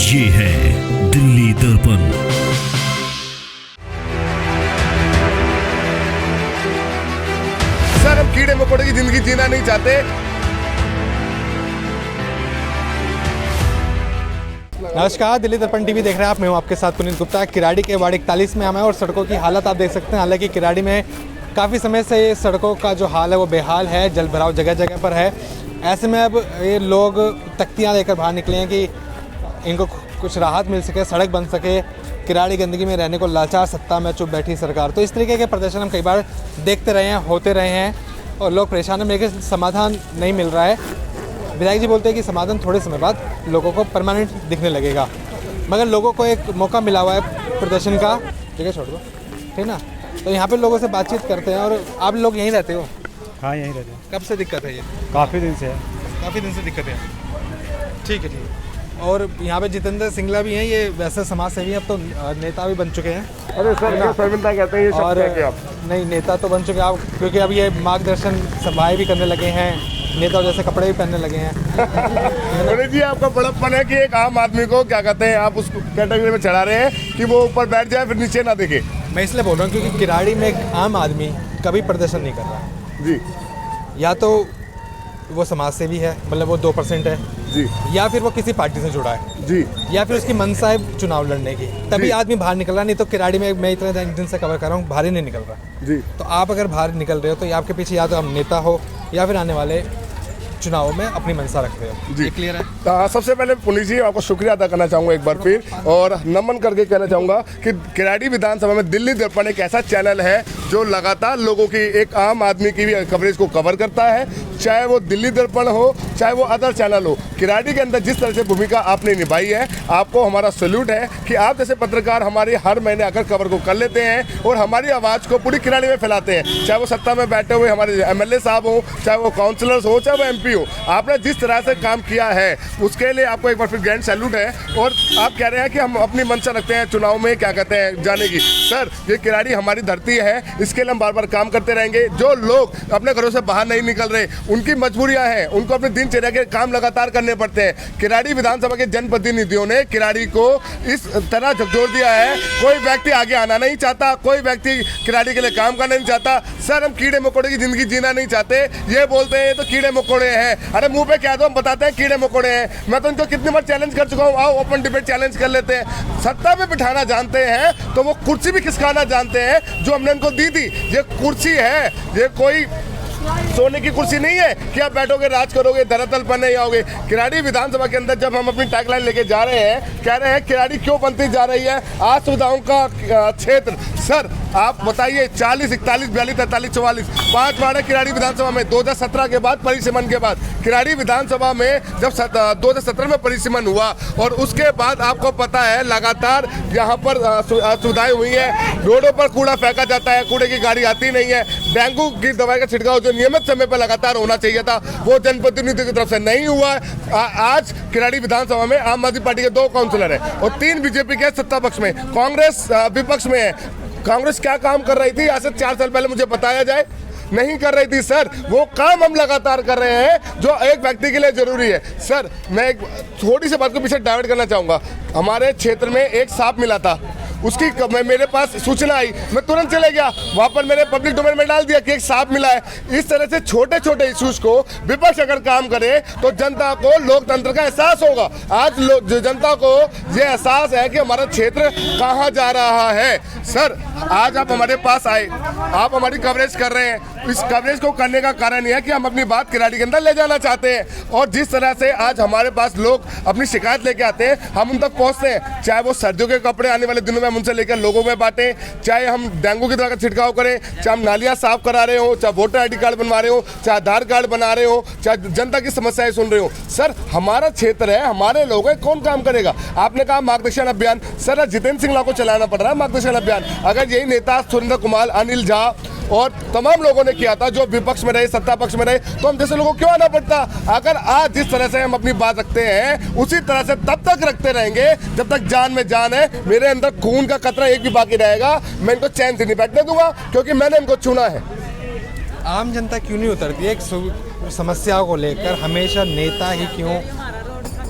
ये है दिल्ली दर्पण। सर, हम कीड़े मकोड़े की जिंदगी जीना नहीं चाहते। नमस्कार, दिल्ली दर्पण टीवी देख रहे हैं आप। मैं हूं आपके साथ पुनीत गुप्ता। किराड़ी के वार्ड 41 में हम हैं और सड़कों की हालत आप देख सकते हैं। हालांकि किराड़ी में काफ़ी समय से ये सड़कों का जो हाल है वो बेहाल है, जल भराव जगह जगह पर है। ऐसे में अब ये लोग तख्तियाँ लेकर बाहर निकले हैं कि इनको कुछ राहत मिल सके, सड़क बन सके। किराड़ी गंदगी में रहने को लाचार, सत्ता में चुप बैठी सरकार। तो इस तरीके के प्रदर्शन हम कई बार देखते रहे हैं, होते रहे हैं और लोग परेशान हैं, लेकिन समाधान नहीं मिल रहा है। विधायक जी बोलते हैं कि समाधान थोड़े समय बाद लोगों को परमानेंट दिखने लगेगा, मगर लोगों को एक मौका मिला हुआ है प्रदर्शन का। जगह छोड़ दो, ठीक ना। तो यहाँ पे लोगों से बातचीत करते हैं। और आप लोग यहीं रहते हो? हाँ, यहीं रहते हैं। कब से दिक्कत है ये? काफ़ी दिन से है। काफ़ी दिन से दिक्कत है, ठीक है, ठीक है। और यहाँ पे जितेंद्र सिंगला भी हैं, ये वैसे समाज सेवी हैं, अब तो नेता भी बन चुके हैं। अरे सर, ये शर्मिंदा कहते हैं ये शब्द है क्या आप? नहीं, नेता तो बन चुके हैं आप, क्योंकि अब ये मार्गदर्शन सभाएं भी करने लगे हैं, नेता जैसे कपड़े भी पहनने लगे हैं। पुनीत जी, आपका बड़प्पन है कि एक आम आदमी को क्या कहते हैं, आप उस कैटेगरी में चढ़ा रहे हैं कि वो ऊपर बैठ जाए फिर नीचे ना दिखे। मैं इसलिए बोल रहा हूँ क्योंकि किराड़ी में एक आम आदमी कभी प्रदर्शन नहीं कर रहा जी, या तो वो समाज सेवी है, मतलब वो 2% है जी, या फिर वो किसी पार्टी से जुड़ा है जी, या फिर उसकी मनसा है चुनाव लड़ने की, तभी आदमी बाहर निकल रहा। नहीं तो किराड़ी में मैं इतने दिन से कवर कर रहा हूँ, बाहर ही नहीं निकल रहा। जी। तो आप अगर बाहर निकल रहे हो तो आपके पीछे या तो आप नेता हो या फिर आने वाले चुनाव में अपनी मनसा रखते हो। जी, क्लियर है। सबसे पहले पुनीत जी, आपको शुक्रिया अदा करना चाहूँगा एक बार फिर, और नमन करके कहना चाहूँगा कि किराड़ी विधानसभा में दिल्ली दर्पण एक ऐसा चैनल है जो लगातार लोगों की, एक आम आदमी की भी कवरेज को कवर करता है। चाहे वो दिल्ली दर्पण हो, चाहे वो अदर चैनल हो, किराड़ी के अंदर जिस तरह से भूमिका आपने निभाई है, आपको हमारा सैल्यूट है कि आप जैसे पत्रकार हमारी हर महीने आकर कवर को कर लेते हैं और हमारी आवाज़ को पूरी किराड़ी में फैलाते हैं। चाहे वो सत्ता में बैठे हुए हमारे MLA साहब हो, चाहे वो काउंसलर्स हो, चाहे वो MP हो, आपने जिस तरह से काम किया है उसके लिए आपको एक बार फिर ग्रैंड सैल्यूट है। और आप कह रहे हैं कि हम अपनी मंशा रखते हैं चुनाव में, क्या कहते हैं, जाने की। सर, ये किराड़ी हमारी धरती है, इसके लिए हम बार बार काम करते रहेंगे। जो लोग अपने घरों से बाहर नहीं निकल रहे, उनकी मजबूरियां हैं, उनको अपने दिनचर्या के काम लगातार करने पड़ते हैं। किराड़ी विधानसभा के जनप्रतिनिधियों ने किराड़ी को इस तरह झकझोर दिया है, कोई व्यक्ति आगे आना नहीं चाहता, कोई व्यक्ति किराड़ी के लिए काम करना नहीं चाहता। सर, हम कीड़े मकोड़े की जिंदगी जीना नहीं चाहते। ये बोलते हैं तो कीड़े मकोड़े हैं, अरे मुंह पे कह दो, हम बताते हैं कीड़े मकोड़े हैं। मैं तो इनको कितनी बार चैलेंज कर चुका हूँ, आओ ओपन डिबेट चैलेंज कर लेते हैं। सत्ता में बिठाना जानते हैं तो वो कुर्सी भी खिसकाना जानते हैं जो हमने इनको दी थी। ये कुर्सी है, ये कोई सोने की कुर्सी नहीं है कि आप बैठोगे, राज करोगे, धरातल पर नहीं आओगे। किराड़ी विधानसभा के अंदर जब हम अपनी टैगलाइन लेके जा रहे हैं, कह रहे हैं किराड़ी क्यों बनती जा रही है, आज सुविधाओं का क्षेत्र। सर, आप बताइए, 40, 41, 42, 43, 44 5 वार्ड है किराड़ी विधानसभा में। 2017 के बाद, परिसीमन के बाद किराड़ी विधानसभा में जब 2017 में परिसीमन हुआ और उसके बाद आपको पता है लगातार यहाँ पर सुविधाएं हुई है। रोडों पर कूड़ा फेंका जाता है, कूड़े की गाड़ी आती नहीं है। डेंगू की दवाई का छिड़काव जो नियमित समय पर लगातार होना चाहिए था, वो जनप्रतिनिधियों की तरफ से नहीं हुआ। आज किराड़ी विधानसभा में आम आदमी पार्टी के 2 काउंसिलर हैं और 3 बीजेपी के सत्ता पक्ष में, कांग्रेस विपक्ष में है। कांग्रेस क्या काम कर रही थी आज से 4 साल पहले, मुझे बताया जाए? नहीं कर रही थी सर। वो काम हम लगातार कर रहे हैं जो एक व्यक्ति के लिए जरूरी है। सर, मैं एक छोटी सी बात को पीछे डाइवर्ट करना चाहूँगा। हमारे क्षेत्र में एक सांप मिला था, उसकी मेरे पास सूचना आई, मैं तुरंत चले गया, वहाँ पर मैंने पब्लिक डोमेन में डाल दिया कि एक सांप मिला है। इस तरह से छोटे छोटे इश्यूज को विपक्ष अगर काम करे तो जनता को लोकतंत्र का एहसास होगा। आज जनता को ये एहसास है कि हमारा क्षेत्र कहाँ जा रहा है। सर, आज आप हमारे पास आए, आप हमारी कवरेज कर रहे हैं। इस कवरेज को करने का कारण यह है कि हम अपनी बात किराड़ी के अंदर ले जाना चाहते हैं और जिस तरह से आज हमारे पास लोग अपनी शिकायत लेके आते हैं, हम उन तक पहुँचते हैं। चाहे वो सर्दियों के कपड़े आने वाले दिनों में हम उनसे लेकर लोगों में बांटें, चाहे हम डेंगू की दवा का छिड़काव करें, चाहे हम नालियाँ साफ करा रहे हो, चाहे वोटर ID कार्ड बनवा रहे हो, चाहे आधार कार्ड बना रहे हो, चाहे जनता की समस्याएं सुन रहे हो। सर, हमारा क्षेत्र है, हमारे लोग हैं, कौन काम करेगा? आपने कहा मार्गदर्शन अभियान। सर, जितेंद्र सिंह को चलाना पड़ रहा है मार्गदर्शन अभियान। अगर यही नेता सुरेंद्र कुमार, अनिल झा और तमाम लोगों ने किया था जो विपक्ष में रहे, सत्ता पक्ष में रहे, तो हम जैसे लोगों को क्यों आना पड़ता? अगर आज जिस तरह से हम अपनी बात रखते हैं उसी तरह से तब तक रखते रहेंगे जब तक जान में जान है, मेरे अंदर खून का कतरा एक भी बाकी रहेगा। मैं इनको चैन से नहीं बैठने दूंगा क्योंकि मैंने इनको चुना है। आम जनता क्यों नहीं उतरती है एक समस्याओं को लेकर? हमेशा नेता ही क्यों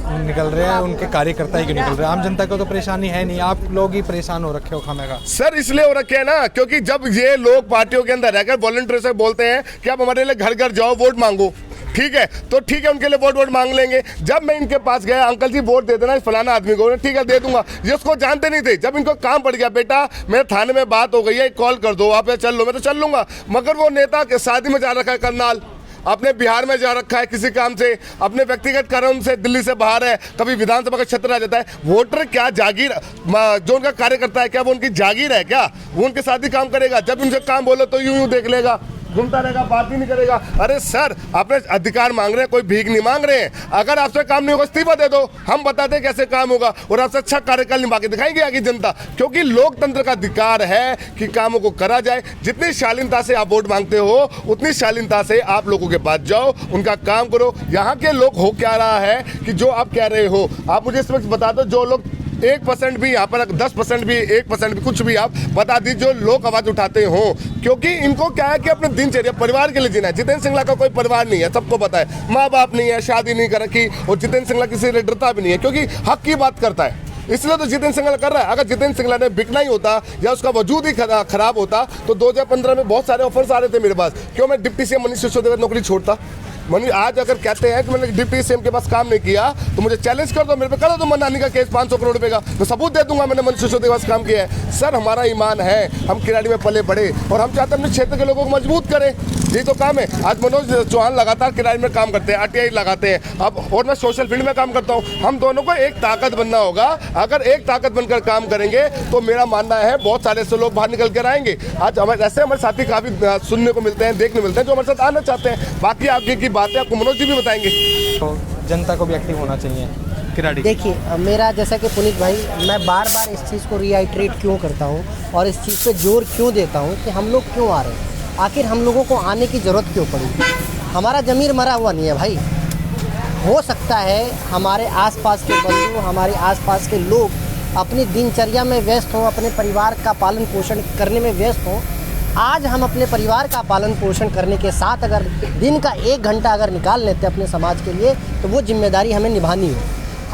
निकल रहे हैं, उनके कार्यकर्ता ही क्यों निकल रहे हैं? आम जनता को तो परेशानी है नहीं, आप लोग ही परेशान हो रखे हो खामेगा। सर इसलिए हो रखे हैं ना, क्योंकि जब ये लोग पार्टियों के अंदर रहकर वॉलंटियर से बोलते हैं कि आप हमारे लिए घर घर जाओ वोट मांगो, ठीक है, तो ठीक है उनके लिए वोट मांग लेंगे। जब मैं इनके पास गया, अंकल जी वोट दे देना इस फलाना आदमी को, ठीक है दे दूंगा, ये उसको जानते नहीं थे। जब इनको काम पड़ गया, बेटा मेरे थाने में बात हो गई है, कॉल कर दो, आप चल लो, मैं तो चल लूंगा। मगर वो नेता के शादी में जा रखा है, करनाल अपने बिहार में जा रखा है किसी काम से, अपने व्यक्तिगत कारण से दिल्ली से बाहर है, कभी विधानसभा का क्षेत्र आ जाता है। वोटर क्या जागीर, जो उनका कार्यकर्ता है क्या वो उनकी जागीर है क्या? वो उनके साथ ही काम करेगा? जब उनसे काम बोलो तो यूं देख लेगा, घूमता रहेगा, बात ही नहीं करेगा। अरे सर अपने अधिकार मांग रहे हैं, कोई भीख नहीं मांग रहे हैं। अगर आपसे काम नहीं होगा इस्तीफा दे दो, हम बताते हैं कैसे काम होगा और आपसे अच्छा कार्यकाल निभा के दिखाएंगे आगे जनता। क्योंकि लोकतंत्र का अधिकार है कि कामों को करा जाए। जितनी शालीनता से आप वोट मांगते हो उतनी शालीनता से आप लोगों के पास जाओ, उनका काम करो। यहाँ के लोग हो क्या रहा है कि जो आप कह रहे हो, आप मुझे इस वक्त बता दो, जो लोग 1% भी यहाँ पर 10% भी 1% भी कुछ भी आप बता दीजिए जो लोग आवाज उठाते हो। क्योंकि इनको क्या है कि अपने दिनचर्या परिवार के लिए जीना है। जितेंद्र सिंगला का कोई परिवार नहीं है, सबको पता है, माँ बाप नहीं है, शादी नहीं कर रखी, और जितेंद्र सिंगला किसी से डरता भी नहीं है क्योंकि हक की बात करता है, इसलिए तो जितेंद्र सिंगला कर रहा है। अगर जितेंद्र सिंगला ने बिकना ही होता या उसका वजूद ही खराब होता तो 2015 में बहुत सारे ऑफर्स आ रहे थे मेरे पास, क्यों मैं डिप्टी सीएम मनीष सिसोदिया नौकरी छोड़ता? आज अगर कहते हैं कि मैंने डिप्टी सीएम के पास काम नहीं किया तो मुझे चैलेंज कर दो, मेरे पे करो तो मनानी का केस 500 करोड़ रुपए का, मैं सबूत दे दूंगा मैंने मनीष सिसोदिया के पास काम किया है। सर हमारा ईमान है, हम किराड़ी में पले बढ़े और हम चाहते हैं अपने क्षेत्र के लोगों को मजबूत करें, यही तो काम है। आज मनोज चौहान लगातार किराड़ी में काम करते हैं, आरटीआई लगाते हैं, अब और मैं सोशल फील्ड में काम करता हूँ। हम दोनों को एक ताकत बनना होगा। अगर एक ताकत बनकर काम करेंगे तो मेरा मानना है बहुत सारे ऐसे लोग बाहर निकल कर आएंगे। आज हमारे ऐसे हमारे साथी काफी सुनने को मिलते हैं, देखने मिलते हैं जो हमारे साथ आना चाहते हैं। बाकी आगे की बातें आपको मनोज जी भी बताएंगे। तो जनता को भी एक्टिव होना चाहिए किराड़ी। देखिए मेरा जैसा कि पुनीत भाई, मैं बार बार इस चीज़ को रीआइट्रेट क्यों करता हूँ और इस चीज़ पे जोर क्यों देता हूँ कि हम लोग क्यों आ रहे हैं, आखिर हम लोगों को आने की ज़रूरत क्यों पड़ी? हमारा ज़मीर मरा हुआ नहीं है भाई। हो सकता है हमारे आसपास के बंधु, हमारे आसपास के लोग अपनी दिनचर्या में व्यस्त हों, अपने परिवार का पालन पोषण करने में व्यस्त हों। आज हम अपने परिवार का पालन पोषण करने के साथ अगर दिन का 1 घंटा अगर निकाल लेते हैं अपने समाज के लिए तो वो जिम्मेदारी हमें निभानी है।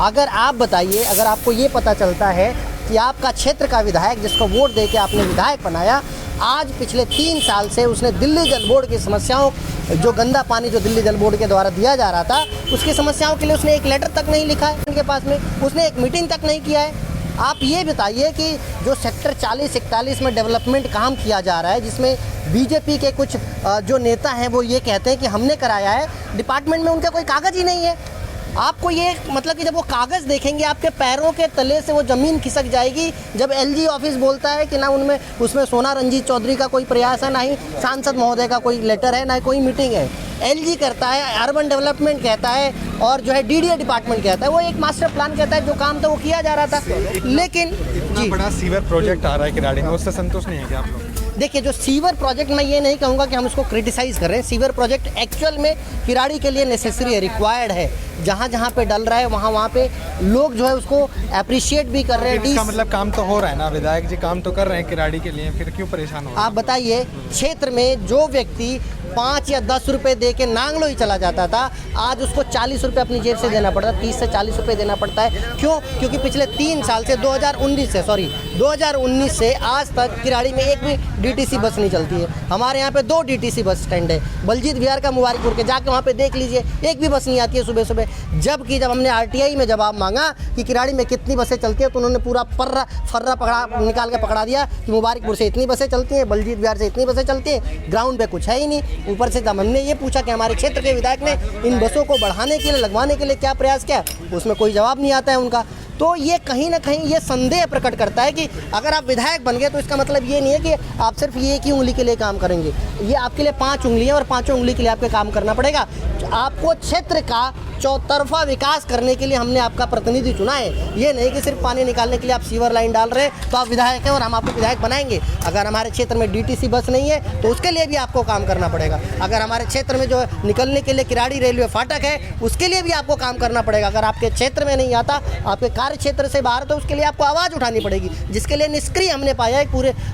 अगर आप बताइए, अगर आपको ये पता चलता है कि आपका क्षेत्र का विधायक जिसको वोट दे के आपने विधायक बनाया, आज पिछले 3 साल से उसने दिल्ली जल बोर्ड की समस्याओं, जो गंदा पानी जो दिल्ली जल बोर्ड के द्वारा दिया जा रहा था उसकी समस्याओं के लिए उसने एक लेटर तक नहीं लिखा है उनके पास में, उसने एक मीटिंग तक नहीं किया है। आप ये बताइए कि जो सेक्टर 40-41 में डेवलपमेंट काम किया जा रहा है, जिसमें बीजेपी के कुछ जो नेता हैं वो ये कहते हैं कि हमने कराया है, डिपार्टमेंट में उनका कोई कागज़ ही नहीं है। आपको ये मतलब कि जब वो कागज़ देखेंगे आपके पैरों के तले से वो ज़मीन खिसक जाएगी। जब एलजी ऑफिस बोलता है कि ना उनमें उसमें सोना रंजीत चौधरी का कोई प्रयास है, ना ही सांसद महोदय का कोई लेटर है, ना ही कोई मीटिंग है। एलजी करता है, अर्बन डेवलपमेंट कहता है और जो है डीडीए डिपार्टमेंट कहता है, वो एक मास्टर प्लान कहता है, जो काम था वो किया जा रहा था। लेकिन इतना बड़ा सीवर प्रोजेक्ट आ रहा है किराड़ी में, उससे संतुष्ट नहीं है क्या आप लोग? देखिए जो सीवर प्रोजेक्ट, मैं ये नहीं कहूँगा कि हम उसको क्रिटिसाइज़ कर रहे हैं। सीवर प्रोजेक्ट एक्चुअल में किराड़ी के लिए नेसेसरी है, रिक्वायर्ड है। जहाँ जहाँ पे डल रहा है वहाँ पे लोग जो है उसको अप्रिशिएट भी कर रहे हैं। इसका मतलब काम तो हो रहा है ना, विधायक जी काम तो कर रहे हैं किराड़ी के लिए, फिर क्यों परेशान हो रहे हैं? आप बताइए, क्षेत्र में जो व्यक्ति 5 या 10 रुपए दे के नांगलो ही चला जाता था, आज उसको 40 रुपए अपनी जेब से देना पड़ता है, 30 से 40 रुपए देना पड़ता है। क्यों? क्योंकि पिछले 3 साल से 2019 से आज तक किराड़ी में एक भी डीटीसी बस नहीं चलती है। हमारे यहाँ पे 2 डीटीसी बस स्टैंड है, बलजीत विहार का, मुबारकपुर के, जाके वहाँ पे देख लीजिए, एक भी बस नहीं आती है सुबह सुबह। जबकि जब हमने आरटीआई में जवाब मांगा कि किराड़ी में कितनी बसें चलती है तो उन्होंने पूरा फर्रा निकाल के पकड़ा दिया कि मुबारकपुर से इतनी बसें चलती हैं, बलजीत विहार से इतनी बसें चलती हैं। ग्राउंड पे कुछ है ही नहीं। ऊपर से जब हमने ये पूछा कि हमारे क्षेत्र के विधायक ने इन बसों को बढ़ाने के लिए, लगवाने के लिए क्या प्रयास किया, उसमें कोई जवाब नहीं आता है उनका। तो ये कहीं ना कहीं ये संदेह प्रकट करता है कि अगर आप विधायक बन गए तो इसका मतलब ये नहीं है कि आप सिर्फ ये एक ही उंगली के लिए काम करेंगे। ये आपके लिए 5 उंगलियां और 5 उंगली के लिए आपको काम करना पड़ेगा। आपको क्षेत्र का चौतरफा विकास करने के लिए हमने आपका प्रतिनिधि चुना है। ये नहीं कि सिर्फ पानी निकालने के लिए आप सीवर लाइन डाल रहे हैं तो आप विधायक हैं और हम आपको विधायक बनाएंगे। अगर हमारे क्षेत्र में डीटीसी बस नहीं है तो उसके लिए भी आपको काम करना पड़ेगा। अगर हमारे क्षेत्र में जो निकलने के लिए किराड़ी रेलवे फाटक है उसके लिए भी आपको काम करना पड़ेगा। अगर आपके क्षेत्र में नहीं आता, आपके कार्य क्षेत्र से बाहर, तो उसके लिए आपको आवाज़ उठानी पड़ेगी, जिसके लिए निष्क्रिय हमने पाया है।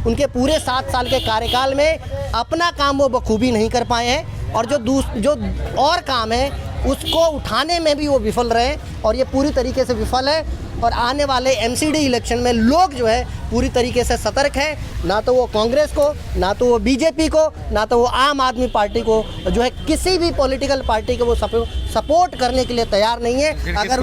उनके पूरे 7 साल के कार्यकाल में अपना काम वो बखूबी नहीं कर पाए हैं और जो और काम है उसको उठाने में भी वो विफल रहे और ये पूरी तरीके से विफल है। और आने वाले एमसीडी इलेक्शन में लोग जो है पूरी तरीके से सतर्क हैं, ना तो वो कांग्रेस को, ना तो वो बीजेपी को, ना तो वो आम आदमी पार्टी को, जो है किसी भी पॉलिटिकल पार्टी को वो सपोर्ट करने के लिए तैयार नहीं है। अगर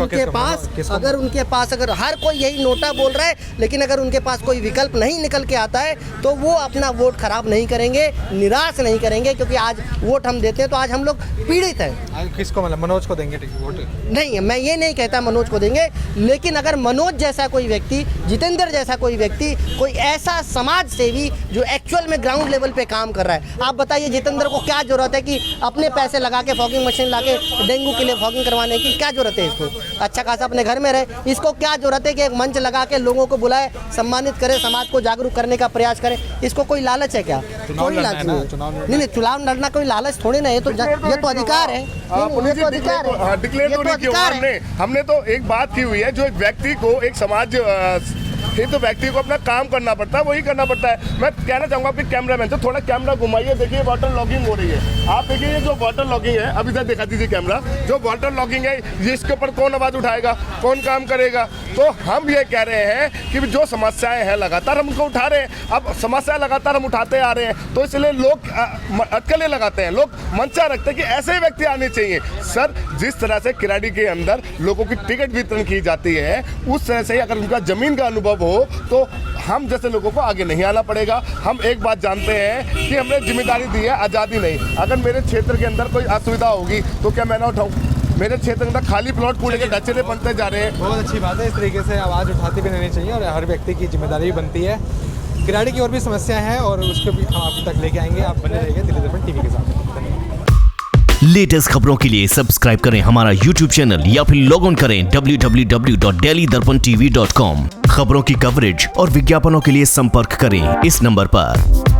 उनके पास अगर हर कोई यही नोटा बोल रहा है, लेकिन अगर उनके पास कोई विकल्प नहीं निकल के आता है तो वो अपना वोट खराब नहीं करेंगे, निराश नहीं करेंगे, क्योंकि आज वोट हम देते हैं तो आज हम लोग पीड़ित हैं। किसको मतलब मनोज को देंगे वोट? नहीं, मैं ये नहीं कहता मनोज को देंगे, लेकिन अगर मनोज जैसा कोई व्यक्ति, जितेंद्र जैसा कोई व्यक्ति, कोई ऐसा समाज सेवी जो एक्चुअल में ग्राउंड लेवल पे काम कर रहा है, आप बताइए जितेंद्र को क्या जरूरत है कि अपने पैसे लगा के फॉगिंग मशीन लाके डेंगू के लिए फॉगिंग करवाने की क्या जरूरत है? इसको अच्छा खासा अपने घर में रहे। इसको क्या जरूरत है कि एक मंच लगा के लोगों को बुलाए, सम्मानित करे, समाज को जागरूक करने का प्रयास करे? इसको कोई लालच है क्या? कोई लालच नहीं, चुनाव लड़ना कोई लालच थोड़ी ना, ये तो अधिकार है। हमने तो एक बात की हुई है, जो एक व्यक्ति को, एक समाज, फिर तो व्यक्ति को अपना काम करना पड़ता है, वही करना पड़ता है। मैं कहना चाहूँगा अपने कैमरामैन से, थोड़ा कैमरा घुमाइए, देखिए वाटर लॉगिंग हो रही है। आप देखिए ये जो वाटर लॉगिंग है, अभी तक दिखा दीजिए कैमरा, जो वाटर लॉगिंग है ये, इसके ऊपर कौन आवाज़ उठाएगा, कौन काम करेगा? तो हम ये कह रहे हैं कि जो समस्याएं हैं लगातार हम उनको उठा रहे हैं। अब समस्या लगातार हम उठाते आ रहे हैं, तो इसलिए लोग अटकलें लगाते हैं, लोग मंशा रखते हैं कि ऐसे व्यक्ति आने चाहिए। सर, जिस तरह से किराड़ी के अंदर लोगों की टिकट वितरण की जाती है, उस तरह से अगर उनका जमीन का अनुभव हो तो हम जैसे लोगोों को आगे नहीं आना पड़ेगा। हम एक बात जानते हैं कि हमने जिम्मेदारी दी है, आज़ादी नहीं। अगर मेरे क्षेत्र के अंदर कोई असुविधा होगी तो क्या मैं ना उठाऊँ? मेरे क्षेत्र के अंदर खाली प्लॉट कूड़े के ढचेरे बनते जा रहे हैं। बहुत अच्छी बात है, इस तरीके से आवाज़ उठाती भी रहनी चाहिए और हर व्यक्ति की जिम्मेदारी भी बनती है। किराड़ी की और भी समस्याएं हैं और उसको भी हम आप तक लेके आएंगे। आप बने रहिए दिल्ली दर्पण टीवी के साथ। लेटेस्ट खबरों के लिए सब्सक्राइब करें हमारा YouTube चैनल या फिर लॉग ऑन करें www.delhidarpantv.com। खबरों की कवरेज और विज्ञापनों के लिए संपर्क करें इस नंबर पर।